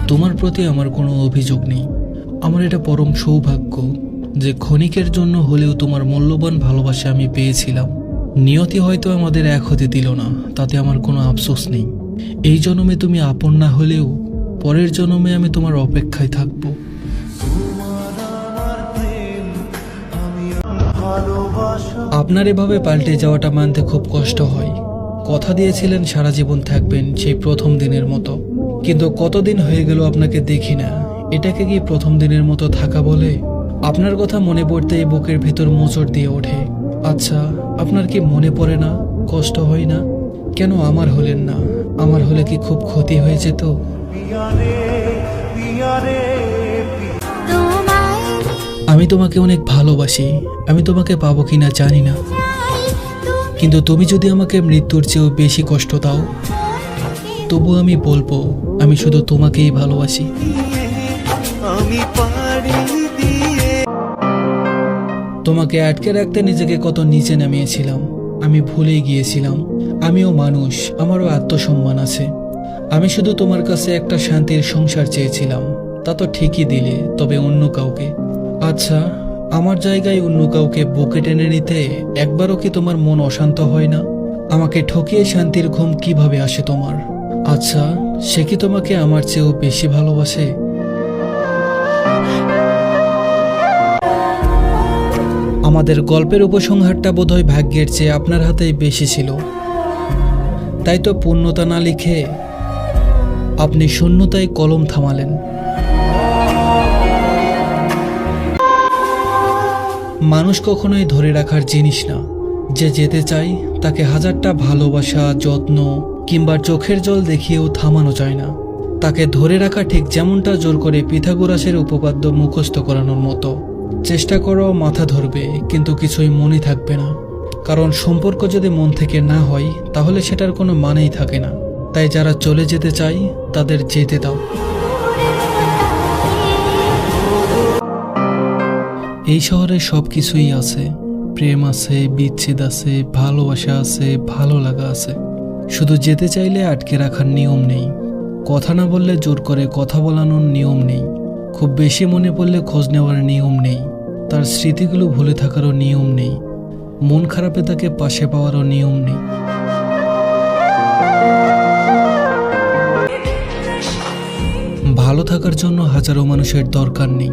তোমার প্রতি আমার কোনো অভিযোগ নেই। আমার এটা পরম সৌভাগ্য যে ক্ষণিকের জন্য হলেও তোমার মূল্যবান ভালোবাসা আমি পেয়েছিলাম। নিয়তি হয়তো আমাদের এক হতে দিল না, তাতে আমার কোনো আফসোস নেই। এই জন্মে তুমি আপন না হলেও পরের জন্মে আমি তোমার অপেক্ষায় থাকবো। আপনার এভাবে পাল্টে যাওয়াটা মানতে খুব কষ্ট হয়। কথা দিয়েছিলেন সারা জীবন থাকবেন সেই প্রথম দিনের মতো, কিন্তু কতদিন হয়ে গেল আপনাকে দেখি না। এটাকে কি প্রথম দিনের মতো থাকা বলে? আপনার কথা মনে পড়তে বুকের ভেতর মোচড় দিয়ে ওঠে। আচ্ছা, আপনার কি মনে পড়ে না? কষ্ট হয় না? কেন আমার হলেন না? আমার হলে কি খুব ক্ষতি হয়ে যেত? আমি তোমাকে অনেক ভালোবাসি। আমি তোমাকে পাবো কিনা জানি না, কিন্তু তুমি যদি আমাকে মৃত্যুর চেয়েও বেশি কষ্ট দাও, তবু আমি বলবো আমি শুধু তোমাকেই ভালোবাসি। তোমাকে আটকে রাখতে নিজেকে কত নিচে নামিয়েছিলাম। আমি ভুলেই গিয়েছিলাম আমিও মানুষ, আমারও আত্মসম্মান আছে। আমি শুধু তোমার কাছে একটা শান্তির সংসার চেয়েছিলাম। তা তো ঠিকই দিলে, তবে অন্য কাউকে। আচ্ছা, আমার জায়গায় অন্য কাউকে বুকে টেনে নিতে একবারও কি তোমার মন অশান্ত হয় না? আমাকে ঠকিয়ে শান্তির ঘুম কিভাবে আসে তোমার? আচ্ছা, সে কি তোমাকে আমার চেয়েও বেশি ভালোবাসে? আমাদের গল্পের উপসংহারটা বোধহয় ভাগ্যের চেয়ে আপনার হাতেই বেশি ছিল। তাই তো পূর্ণতা না লিখে আপনি শূন্যতায় কলম থামালেন। মানুষ কখনোই ধরে রাখার জিনিস না। যে যেতে চায় তাকে হাজারটা ভালোবাসা, যত্ন কিংবা চোখের জল দেখিয়েও থামানো যায় না। তাকে ধরে রাখা ঠিক যেমনটা জোর করে পিথাগোরাসের উপপাদ্য মুখস্থ করানোর মতো। চেষ্টা করো, মাথা ধরবে, কিন্তু কিছুই মনে থাকবে না। কারণ সম্পর্ক যদি মন থেকে না হয় তাহলে সেটার কোনো মানেই থাকে না। তাই যারা চলে যেতে চায় তাদের যেতে দাও। এই শহরে সব কিছুই আছে। প্রেম আছে, বিচ্ছেদ আছে, ভালোবাসা আছে, ভালো লাগা আছে। শুধু যেতে চাইলে আটকে রাখার নিয়ম নেই। কথা না বললে জোর করে কথা বলানোর নিয়ম নেই। খুব বেশি মনে পড়লে খোঁজ নেওয়ার নিয়ম নেই। তার স্মৃতিগুলো ভুলে থাকারও নিয়ম নেই। মন খারাপে তাকে পাশে পাওয়ারও নিয়ম নেই। ভালো থাকার জন্য হাজারো মানুষের দরকার নেই।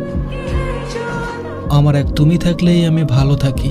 আমার এক তুমি থাকলেই আমি ভালো থাকি।